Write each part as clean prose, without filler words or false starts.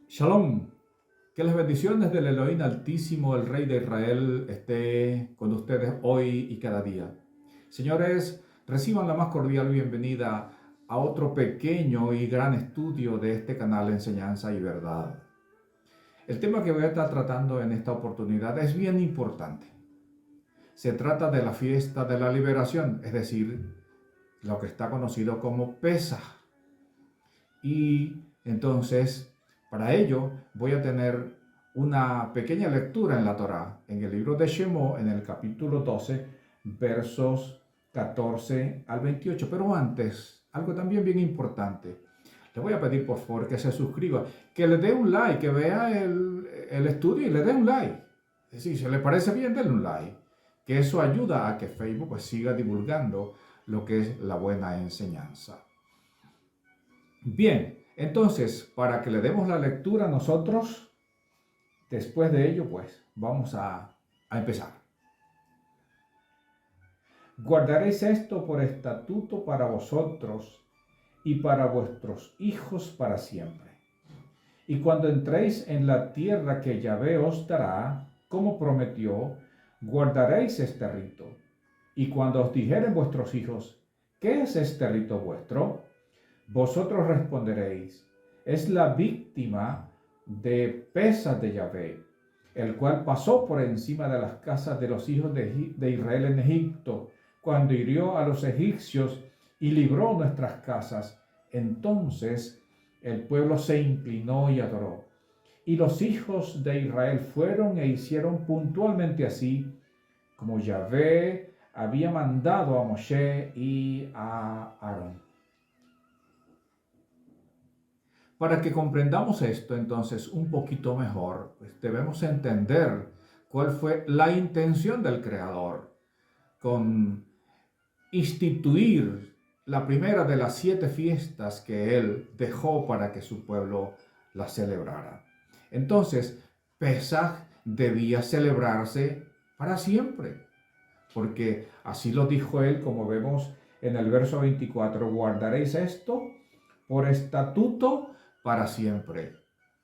Shalom, que las bendiciones del Elohim Altísimo, el Rey de Israel, esté con ustedes hoy y cada día. Señores, reciban la más cordial bienvenida a otro pequeño y gran estudio de este canal Enseñanza y Verdad. El tema que voy a estar tratando en esta oportunidad es bien importante. Se trata de la fiesta de la liberación, es decir, lo que está conocido como Pesaj. Y entonces, para ello, voy a tener una pequeña lectura en la Torá, en el libro de Shemot, en el capítulo 12, versos 14 al 28. Pero antes, algo también bien importante. Le voy a pedir por favor que se suscriba, que le dé un like, que vea el estudio y le dé un like. Si se le parece bien, denle un like. Que eso ayuda a que Facebook pues, siga divulgando lo que es la buena enseñanza. Bien, entonces, para que le demos la lectura nosotros, después de ello, pues, vamos a empezar. Guardaréis esto por estatuto para vosotros y para vuestros hijos para siempre. Y cuando entréis en la tierra que Yahvé os dará, como prometió, guardaréis este rito. Y cuando os dijeren vuestros hijos, ¿qué es este rito vuestro? Vosotros responderéis, es la víctima de Pesaj de Yahvé, el cual pasó por encima de las casas de los hijos de Israel en Egipto, cuando hirió a los egipcios y libró nuestras casas. Entonces el pueblo se inclinó y adoró. Y los hijos de Israel fueron e hicieron puntualmente así, como Yahvé había mandado a Moshe y a Aarón. Para que comprendamos esto entonces un poquito mejor, pues debemos entender cuál fue la intención del Creador con instituir la primera de las 7 fiestas que Él dejó para que su pueblo la celebrara. Entonces, Pesaj debía celebrarse para siempre, porque así lo dijo Él, como vemos en el verso 24, guardaréis esto por estatuto para siempre.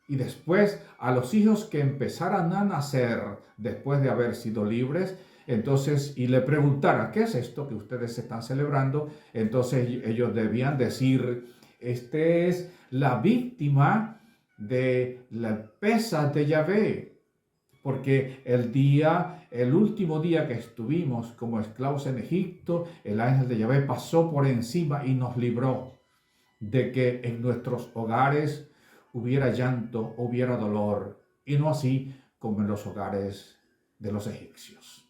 Y después a los hijos que empezaran a nacer después de haber sido libres, entonces, y le preguntaran, ¿qué es esto que ustedes están celebrando? Entonces ellos debían decir, este es la víctima de la Pesaj de Yahvé, porque el último día que estuvimos como esclavos en Egipto, el ángel de Yahvé pasó por encima y nos libró de que en nuestros hogares hubiera llanto, hubiera dolor, y no así como en los hogares de los egipcios.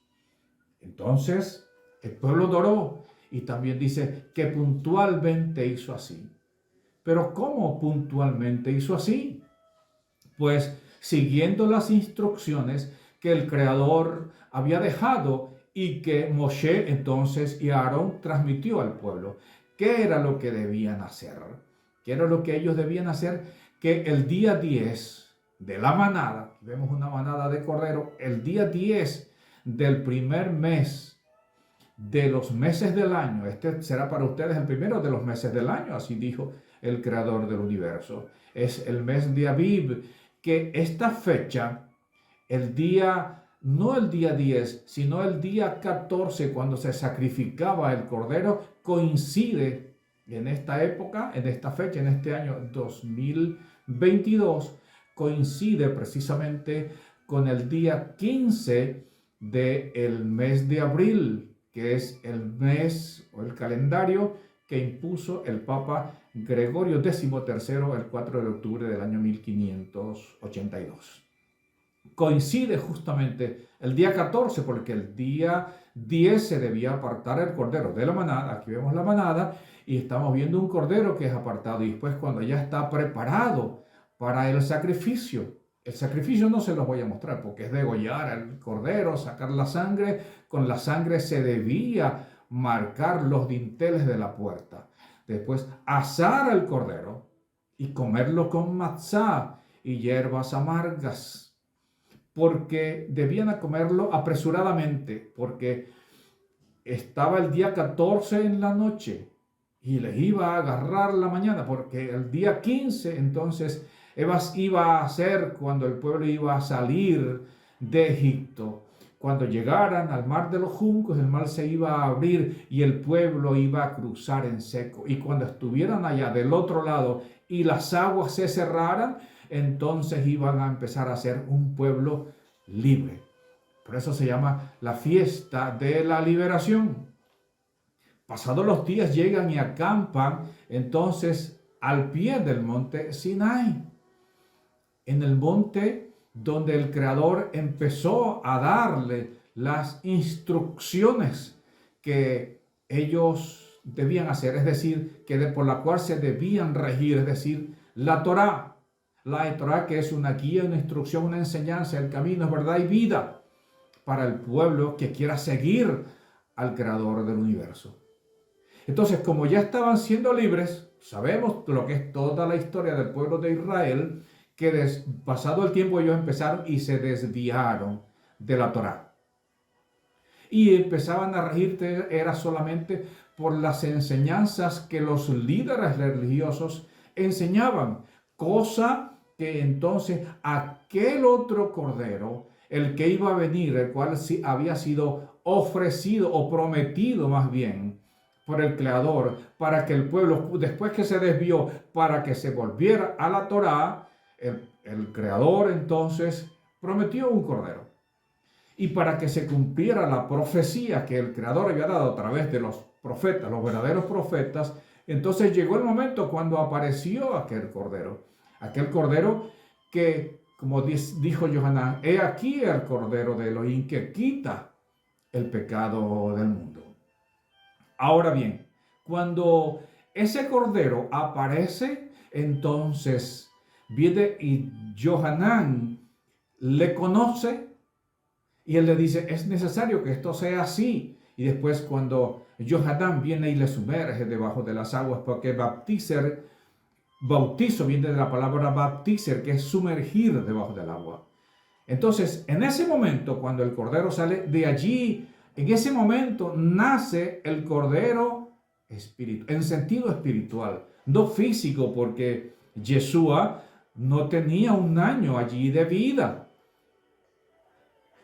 Entonces, el pueblo adoró y también dice que puntualmente hizo así. Pero ¿cómo puntualmente hizo así? Pues siguiendo las instrucciones que el Creador había dejado y que Moshe entonces y Aarón transmitió al pueblo. ¿Qué era lo que debían hacer? ¿Qué era lo que ellos debían hacer? Que el día 10 de la manada, vemos una manada de cordero, el día 10 del primer mes de los meses del año, este será para ustedes el primero de los meses del año, así dijo el Creador del universo, es el mes de Abib, que esta fecha, el día, no el día 10, sino el día 14, cuando se sacrificaba el cordero, coincide en esta época, en esta fecha, en este año 2022, coincide precisamente con el día 15 del mes de abril, que es el mes o el calendario que impuso el Papa Gregorio XIII el 4 de octubre del año 1582. Coincide justamente el día 14 porque el día 10 se debía apartar el cordero de la manada. Aquí vemos la manada y estamos viendo un cordero que es apartado, y después cuando ya está preparado para el sacrificio no se los voy a mostrar porque es degollar al cordero, sacar la sangre. Con la sangre se debía marcar los dinteles de la puerta. Después asar al cordero y comerlo con matzá y hierbas amargas, porque debían comerlo apresuradamente, porque estaba el día 14 en la noche y les iba a agarrar la mañana, porque el día 15 entonces iba a ser cuando el pueblo iba a salir de Egipto. Cuando llegaran al mar de los juncos, el mar se iba a abrir y el pueblo iba a cruzar en seco. Y cuando estuvieran allá del otro lado y las aguas se cerraran, entonces iban a empezar a ser un pueblo libre. Por eso se llama la fiesta de la liberación. Pasados los días llegan y acampan entonces al pie del monte Sinai. En el monte donde el Creador empezó a darle las instrucciones que ellos debían hacer, es decir, por la cual se debían regir, es decir, la Torá. La Torá, que es una guía, una instrucción, una enseñanza, el camino, verdad y vida para el pueblo que quiera seguir al Creador del universo. Entonces, como ya estaban siendo libres, sabemos lo que es toda la historia del pueblo de Israel, que pasado el tiempo ellos empezaron y se desviaron de la Torá. Y empezaban a regirse, era solamente por las enseñanzas que los líderes religiosos enseñaban, cosa que entonces aquel otro cordero, el que iba a venir, el cual había sido ofrecido o prometido más bien por el Creador, para que el pueblo, después que se desvió, para que se volviera a la Torá, el Creador entonces prometió un cordero. Y para que se cumpliera la profecía que el Creador había dado a través de los profetas, los verdaderos profetas, entonces llegó el momento cuando apareció aquel cordero que, como dijo Johanán, he aquí el cordero de Elohim que quita el pecado del mundo. Ahora bien, cuando ese cordero aparece, entonces viene y Johanán le conoce y él le dice, es necesario que esto sea así. Y después cuando Johanán viene y le sumerge debajo de las aguas, porque bautizo viene de la palabra baptizer, que es sumergir debajo del agua. Entonces, en ese momento, cuando el cordero sale de allí, en ese momento nace el cordero en sentido espiritual, no físico, porque Yeshua no tenía un año allí de vida,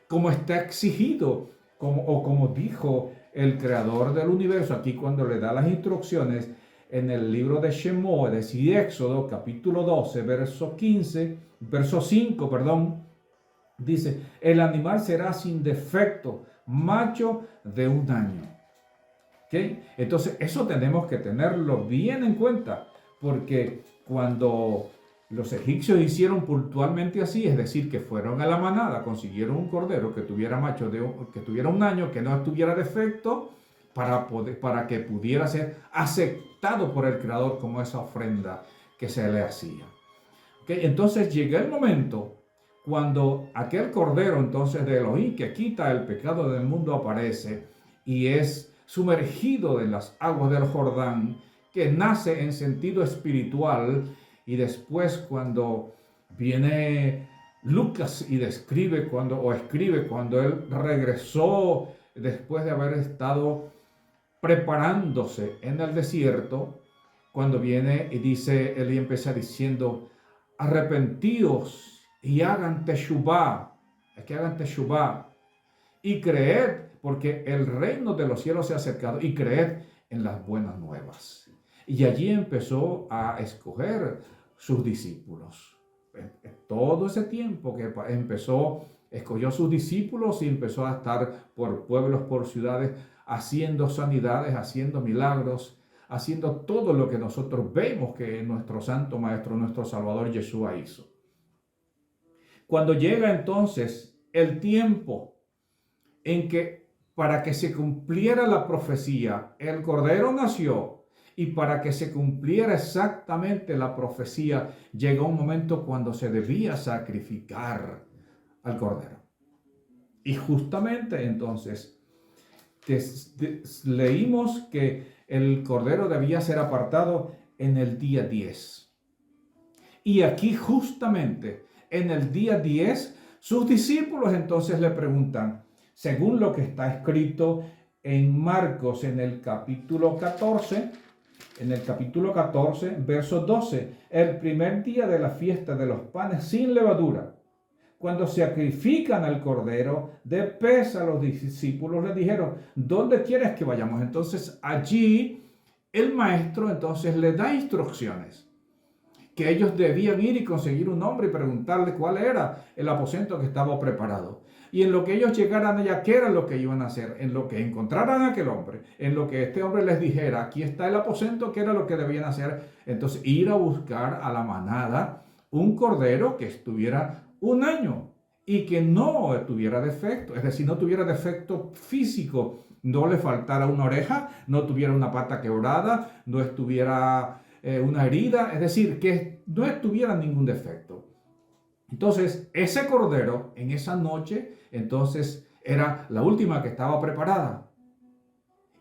como está exigido, como dijo el Creador del universo aquí cuando le da las instrucciones en el libro de Shemot, es decir, Éxodo, capítulo 12, verso 5, dice, el animal será sin defecto, macho de un año. ¿Okay? Entonces, eso tenemos que tenerlo bien en cuenta, porque cuando los egipcios hicieron puntualmente así, es decir, que fueron a la manada, consiguieron un cordero que tuviera que tuviera un año, que no tuviera defecto, para que pudiera ser aceptado por el Creador como esa ofrenda que se le hacía. ¿Okay? Entonces llega el momento cuando aquel cordero entonces de Elohim que quita el pecado del mundo aparece y es sumergido en las aguas del Jordán, que nace en sentido espiritual, y después cuando viene Lucas y escribe cuando él regresó después de haber estado preparándose en el desierto, cuando viene y dice, él empieza diciendo, arrepentíos y hagan teshuvá, que hagan teshuvá, y creed, porque el reino de los cielos se ha acercado, y creed en las buenas nuevas. Y allí empezó a escoger sus discípulos. Todo ese tiempo que escogió sus discípulos y empezó a estar por pueblos, por ciudades, haciendo sanidades, haciendo milagros, haciendo todo lo que nosotros vemos que nuestro Santo Maestro, nuestro Salvador Yeshua hizo. Cuando llega entonces el tiempo en que para que se cumpliera la profecía, el Cordero nació, y para que se cumpliera exactamente la profecía, llegó un momento cuando se debía sacrificar al Cordero. Y justamente entonces leímos que el Cordero debía ser apartado en el día 10. Y aquí justamente en el día 10, sus discípulos entonces le preguntan, según lo que está escrito en Marcos en el capítulo 14, en el capítulo 14, verso 12, el primer día de la fiesta de los panes sin levadura, cuando sacrifican al cordero de Pesaj, los discípulos le dijeron, ¿dónde quieres que vayamos? Entonces allí el maestro entonces le da instrucciones, que ellos debían ir y conseguir un hombre y preguntarle cuál era el aposento que estaba preparado. Y en lo que ellos llegaran allá, ¿qué era lo que iban a hacer? En lo que encontraran a aquel hombre, en lo que este hombre les dijera, aquí está el aposento, ¿qué era lo que debían hacer? Entonces ir a buscar a la manada un cordero que estuviera un año y que no tuviera defecto, es decir, no tuviera defecto físico, no le faltara una oreja, no tuviera una pata quebrada, no estuviera una herida, es decir, que no tuviera ningún defecto. Entonces, ese cordero en esa noche, entonces era la última que estaba preparada.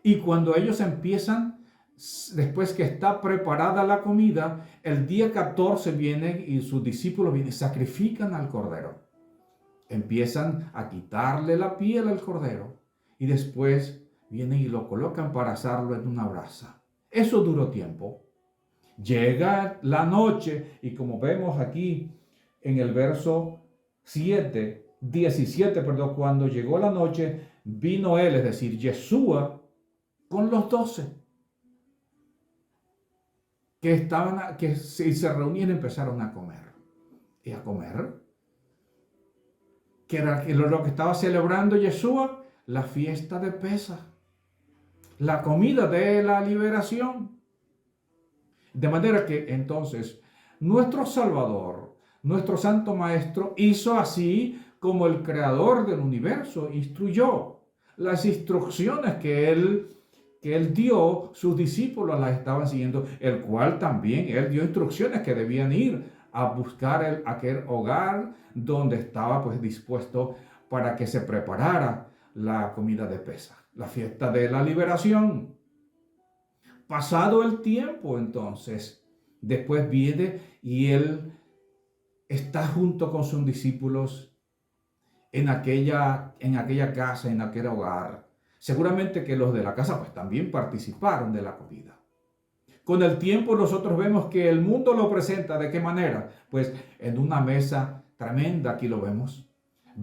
Y cuando ellos empiezan, después que está preparada la comida, el día 14 vienen y sus discípulos vienen y sacrifican al cordero. Empiezan a quitarle la piel al cordero y después vienen y lo colocan para asarlo en una brasa. Eso duró tiempo. Llega la noche y como vemos aquí en el verso 17, cuando llegó la noche, vino él, es decir, Yeshua, con los 12 que se reunían y empezaron a comer. Y a comer, que era lo que estaba celebrando Yeshua, la fiesta de Pesaj, la comida de la liberación. De manera que entonces nuestro Salvador, nuestro Santo Maestro, hizo así como el Creador del universo instruyó. Las instrucciones que él dio, sus discípulos las estaban siguiendo, el cual también él dio instrucciones que debían ir a buscar aquel hogar donde estaba pues dispuesto para que se preparara la comida de Pesaj, la fiesta de la liberación. Pasado el tiempo, entonces, después viene y él está junto con sus discípulos en aquella casa, en aquel hogar. Seguramente que los de la casa pues también participaron de la comida. Con el tiempo nosotros vemos que el mundo lo presenta. ¿De qué manera? Pues en una mesa tremenda, aquí lo vemos.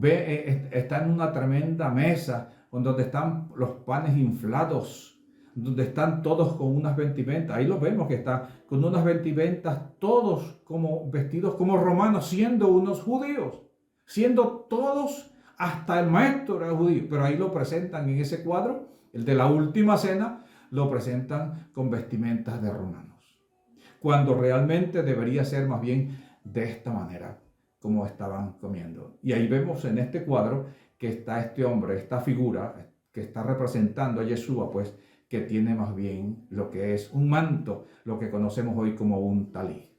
Está en una tremenda mesa donde están los panes inflados, donde están todos con unas vestimentas. Ahí lo vemos que está con unas vestimentas, todos como vestidos como romanos, siendo unos judíos, siendo todos, hasta el maestro era judío. Pero ahí lo presentan en ese cuadro, el de la última cena, lo presentan con vestimentas de romanos, cuando realmente debería ser más bien de esta manera como estaban comiendo. Y ahí vemos en este cuadro que está este hombre, esta figura que está representando a Yeshua, pues que tiene más bien lo que es un manto, lo que conocemos hoy como un talí.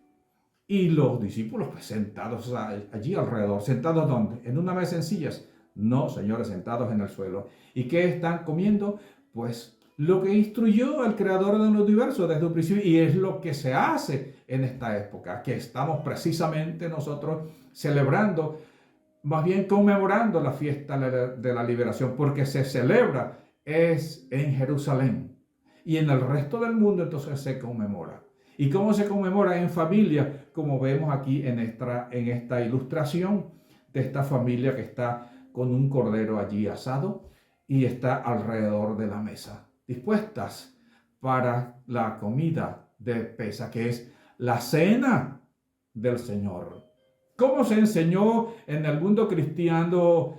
Y los discípulos pues sentados allí alrededor. ¿Sentados dónde? ¿En una mesa en sillas? No, señores, sentados en el suelo. ¿Y qué están comiendo? Pues lo que instruyó el Creador del universo desde un principio, y es lo que se hace en esta época, que estamos precisamente nosotros celebrando, más bien conmemorando la fiesta de la liberación, porque se celebra es en Jerusalén y en el resto del mundo entonces se conmemora. ¿Y cómo se conmemora? En familia, como vemos aquí en esta ilustración de esta familia que está con un cordero allí asado y está alrededor de la mesa, dispuestas para la comida de Pesaj, que es la cena del Señor. ¿Cómo se enseñó en el mundo cristiano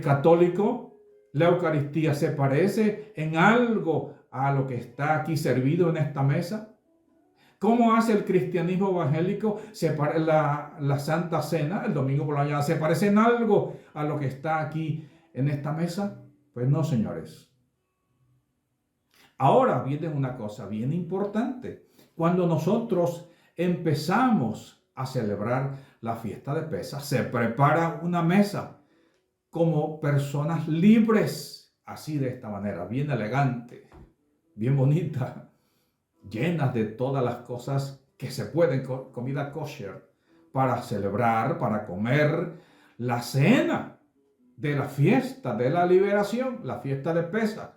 católico? La Eucaristía se parece en algo a lo que está aquí servido en esta mesa. ¿Cómo hace el cristianismo evangélico? La Santa Cena, el domingo por la mañana, ¿se parece en algo a lo que está aquí en esta mesa? Pues no, señores. Ahora viene una cosa bien importante. Cuando nosotros empezamos a celebrar la fiesta de Pesaj, se prepara una mesa como personas libres, así de esta manera, bien elegante, bien bonita, llenas de todas las cosas que se pueden, comida kosher, para celebrar, para comer la cena de la fiesta de la liberación, la fiesta de Pesaj.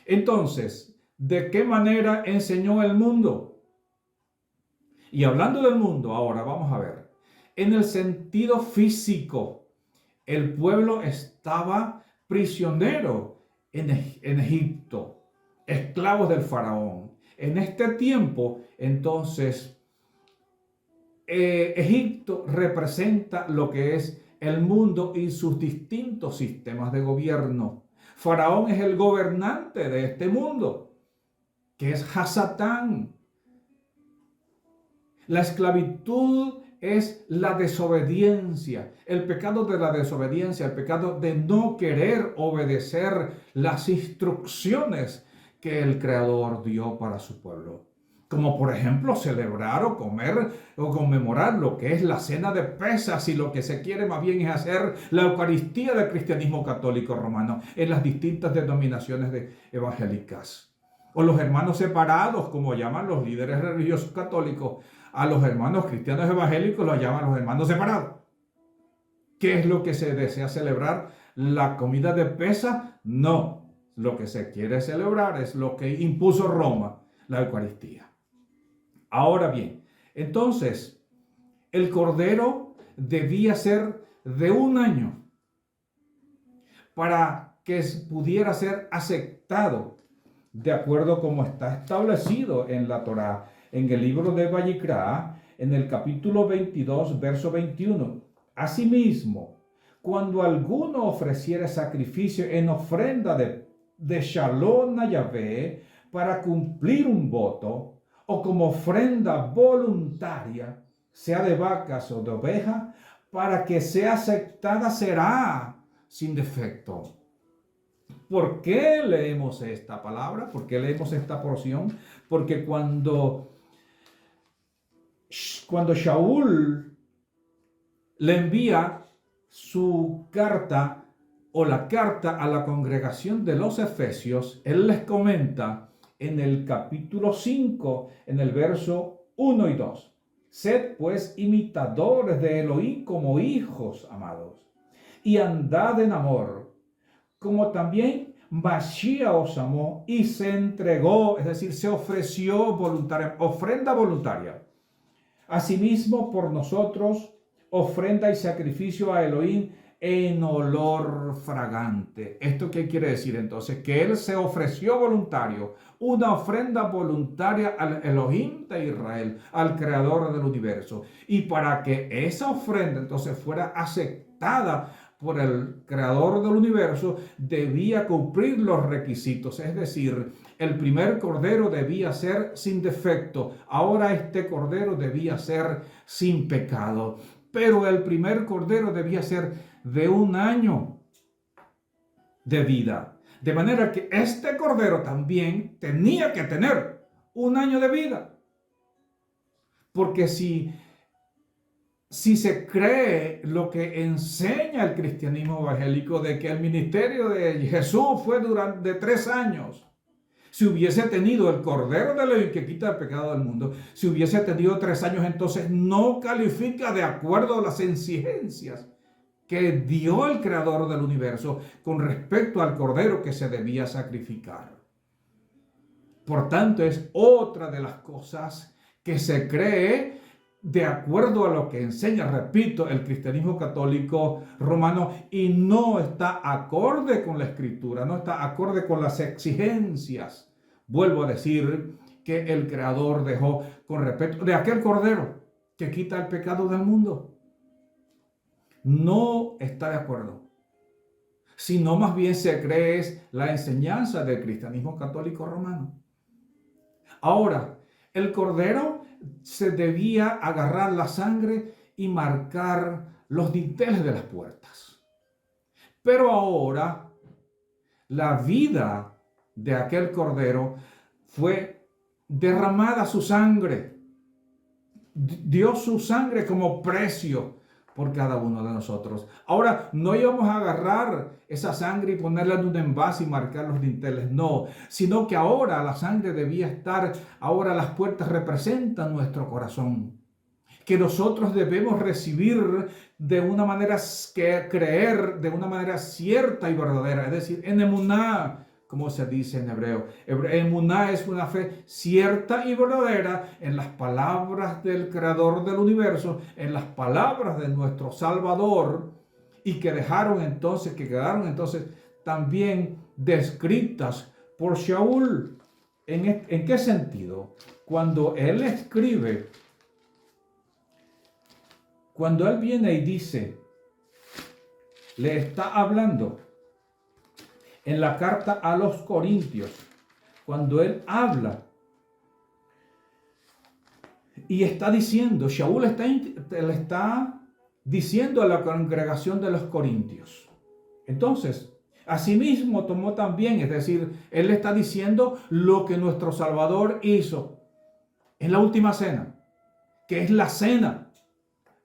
Entonces, ¿De qué manera enseñó el mundo? Y hablando del mundo, ahora vamos a ver. En el sentido físico, el pueblo estaba prisionero en Egipto, esclavos del faraón. En este tiempo, entonces, Egipto representa lo que es el mundo y sus distintos sistemas de gobierno. Faraón es el gobernante de este mundo, que es Hasatán. La esclavitud es la desobediencia, el pecado de la desobediencia, el pecado de no querer obedecer las instrucciones que el Creador dio para su pueblo. Como por ejemplo celebrar o comer o conmemorar lo que es la cena de Pesas, y lo que se quiere más bien es hacer la Eucaristía del cristianismo católico romano en las distintas denominaciones evangélicas. O los hermanos separados, como llaman los líderes religiosos católicos, a los hermanos cristianos evangélicos los llaman los hermanos separados. ¿Qué es lo que se desea celebrar? ¿La comida de Pesas? No. Lo que se quiere celebrar es lo que impuso Roma, la Eucaristía. Ahora bien, entonces, el cordero debía ser de 1 año para que pudiera ser aceptado de acuerdo como está establecido en la Torá, en el libro de Vayikra, en el capítulo 22, verso 21. Asimismo, cuando alguno ofreciere sacrificio en ofrenda de Shalom a Yahvé para cumplir un voto, o como ofrenda voluntaria, sea de vacas o de ovejas, para que sea aceptada será sin defecto. ¿Por qué leemos esta palabra? ¿Por qué leemos esta porción? Porque cuando Shaul le envía su carta o la carta a la congregación de los Efesios, él les comenta en el capítulo 5, en el verso 1 y 2. Sed pues imitadores de Elohim como hijos amados, y andad en amor, como también Mashiach os amó y se entregó, es decir, se ofreció voluntaria, ofrenda voluntaria. Asimismo, por nosotros, ofrenda y sacrificio a Elohim en olor fragante. ¿Esto qué quiere decir entonces? Que Él se ofreció voluntario, una ofrenda voluntaria al Elohim de Israel, al Creador del universo. Y para que esa ofrenda entonces fuera aceptada por el Creador del universo, debía cumplir los requisitos, es decir, el primer cordero debía ser sin defecto, ahora este cordero debía ser sin pecado, pero el primer cordero debía ser de 1 año de vida, de manera que este cordero también tenía que tener 1 año de vida, porque si se cree lo que enseña el cristianismo evangélico de que el ministerio de Jesús fue durante 3 años, si hubiese tenido el Cordero de Elohim que quita el pecado del mundo, si hubiese tenido 3 años, entonces no califica de acuerdo a las exigencias que dio el Creador del universo con respecto al Cordero que se debía sacrificar. Por tanto, es otra de las cosas que se cree de acuerdo a lo que enseña, repito, el cristianismo católico romano, y no está acorde con la Escritura, no está acorde con las exigencias. Vuelvo a decir que el Creador dejó con respecto de aquel Cordero que quita el pecado del mundo. No está de acuerdo, sino más bien se cree es la enseñanza del cristianismo católico romano. Ahora, el Cordero se debía agarrar la sangre y marcar los dinteles de las puertas. Pero ahora, la vida de aquel Cordero fue derramada su sangre. Dio su sangre como precio por cada uno de nosotros. Ahora, no íbamos a agarrar esa sangre y ponerla en un envase y marcar los dinteles, no, sino que ahora la sangre debía estar, ahora las puertas representan nuestro corazón, que nosotros debemos recibir de una manera, que creer de una manera cierta y verdadera, es decir, en emuná, como se dice en hebreo. Emuná es una fe cierta y verdadera en las palabras del Creador del universo, en las palabras de nuestro Salvador, y que quedaron entonces también descritas por Shaul. ¿En qué sentido? Cuando él escribe, cuando él viene y dice, le está hablando en la carta a los Corintios, cuando él habla y está diciendo, Shaul le está diciendo a la congregación de los Corintios. Entonces, asimismo tomó también, es decir, él está diciendo lo que nuestro Salvador hizo en la última cena, que es la cena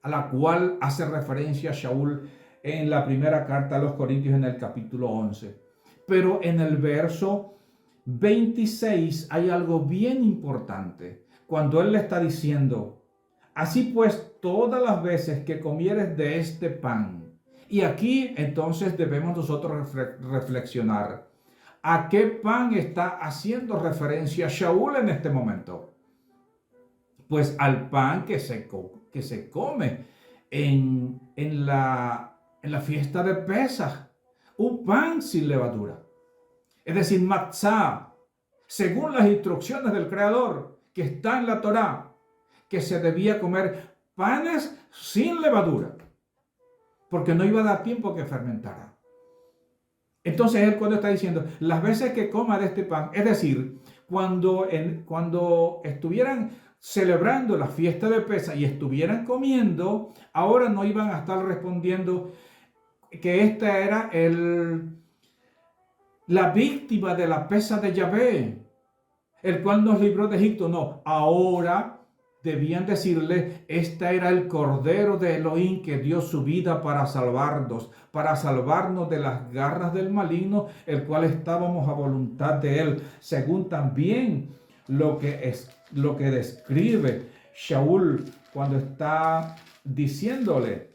a la cual hace referencia Shaul en la primera carta a los Corintios en el capítulo 11. Pero en el verso 26 hay algo bien importante, cuando él le está diciendo, así pues, todas las veces que comieres de este pan. Y aquí entonces debemos nosotros reflexionar, ¿a qué pan está haciendo referencia Shaul en este momento? Pues al pan que se come en la fiesta de Pesaj, un pan sin levadura. Es decir, matzá, según las instrucciones del Creador que está en la Torá, que se debía comer panes sin levadura, porque no iba a dar tiempo que fermentara. Entonces él cuando está diciendo, las veces que coma de este pan, es decir, cuando estuvieran celebrando la fiesta de Pesaj y estuvieran comiendo, ahora no iban a estar respondiendo que esta era la víctima de la pesa de Yahvé, el cual nos libró de Egipto. No, ahora debían decirle, este era el Cordero de Elohim que dio su vida para salvarnos de las garras del maligno, el cual estábamos a voluntad de él, según también lo que describe Shaul cuando está diciéndole,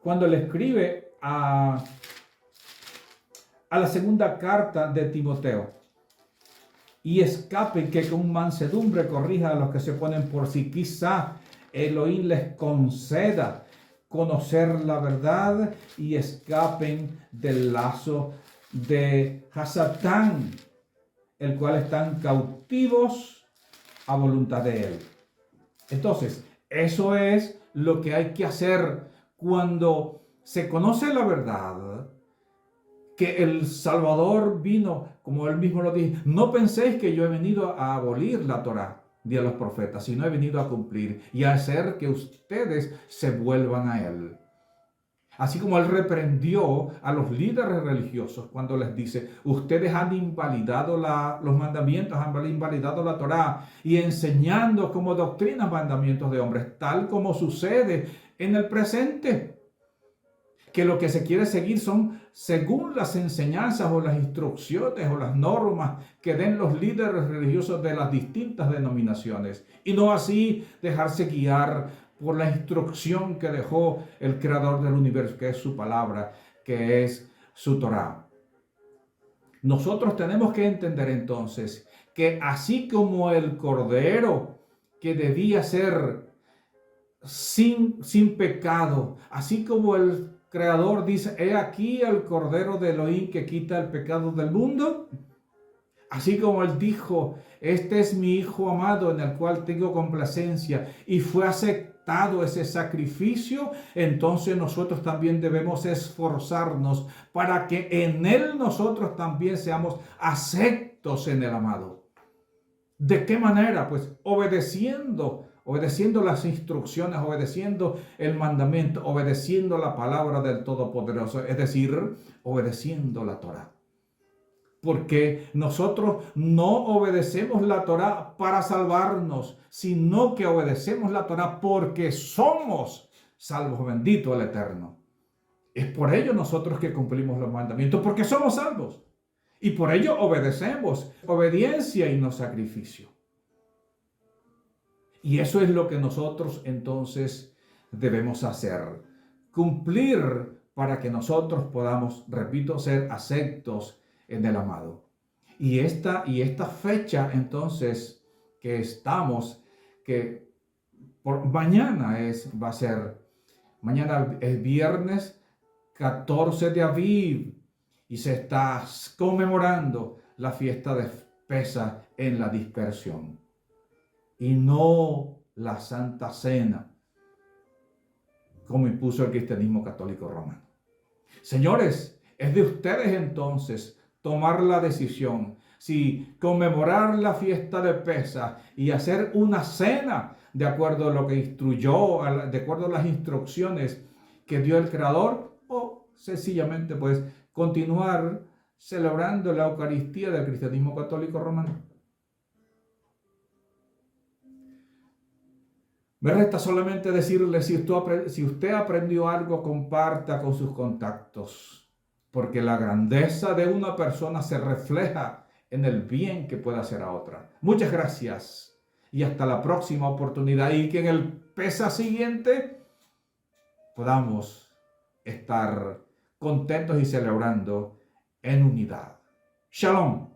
cuando le escribe a la segunda carta de Timoteo, y escapen, que con mansedumbre corrija a los que se ponen por sí. Quizá Elohim les conceda conocer la verdad y escapen del lazo de Hasatán, el cual están cautivos a voluntad de él. Entonces, eso es lo que hay que hacer cuando se conoce la verdad, que el Salvador vino, como él mismo lo dijo. No penséis que yo he venido a abolir la Torá de los profetas, sino he venido a cumplir y a hacer que ustedes se vuelvan a él. Así como él reprendió a los líderes religiosos cuando les dice, ustedes han invalidado los mandamientos, han invalidado la Torá y enseñando como doctrina mandamientos de hombres, tal como sucede en el presente, que lo que se quiere seguir son según las enseñanzas o las instrucciones o las normas que den los líderes religiosos de las distintas denominaciones, y no así dejarse guiar por la instrucción que dejó el Creador del universo, que es su palabra, que es su Torá. Nosotros tenemos que entender entonces que así como el Cordero que debía ser sin pecado, así como el Creador dice, he aquí el Cordero de Elohim que quita el pecado del mundo, así como él dijo, este es mi Hijo amado en el cual tengo complacencia, y fue aceptado ese sacrificio, entonces nosotros también debemos esforzarnos para que en él nosotros también seamos aceptos en el amado. ¿De qué manera? Pues obedeciendo las instrucciones, obedeciendo el mandamiento, obedeciendo la palabra del Todopoderoso, es decir, obedeciendo la Torá. Porque nosotros no obedecemos la Torá para salvarnos, sino que obedecemos la Torá porque somos salvos, bendito el Eterno. Es por ello nosotros que cumplimos los mandamientos, porque somos salvos. Y por ello obedecemos, obediencia y no sacrificio. Y eso es lo que nosotros entonces debemos hacer. Cumplir para que nosotros podamos, repito, ser aceptos en el amado. Y esta fecha entonces que estamos, que por mañana mañana es viernes 14 de Aviv y se está conmemorando la fiesta de Pesaj en la dispersión y no la Santa Cena, como impuso el cristianismo católico romano. Señores, es de ustedes entonces tomar la decisión si conmemorar la fiesta de Pesaj y hacer una cena de acuerdo a lo que instruyó, de acuerdo a las instrucciones que dio el Creador, o sencillamente pues continuar celebrando la Eucaristía del cristianismo católico romano. Me resta solamente decirle, si usted aprendió algo, comparta con sus contactos, porque la grandeza de una persona se refleja en el bien que puede hacer a otra. Muchas gracias y hasta la próxima oportunidad, y que en el Pesaj siguiente podamos estar contentos y celebrando en unidad. Shalom.